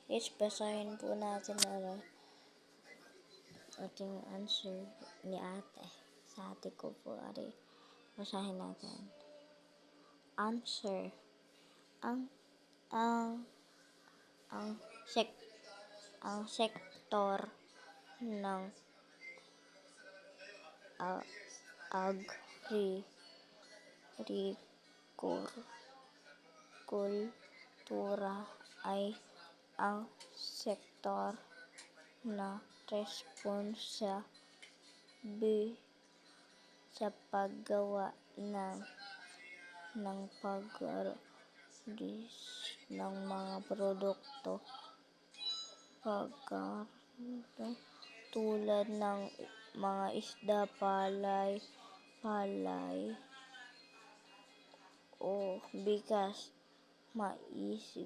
Basahin po natin ating answer ni ate. Sa ate ko po, basahin natin. Answer. Ang sektor ng agrikultura ay ang sektor na responsable sa paggawa ng pag-produce ng mga produkto tulad ng mga isda, palay o bigas, mais,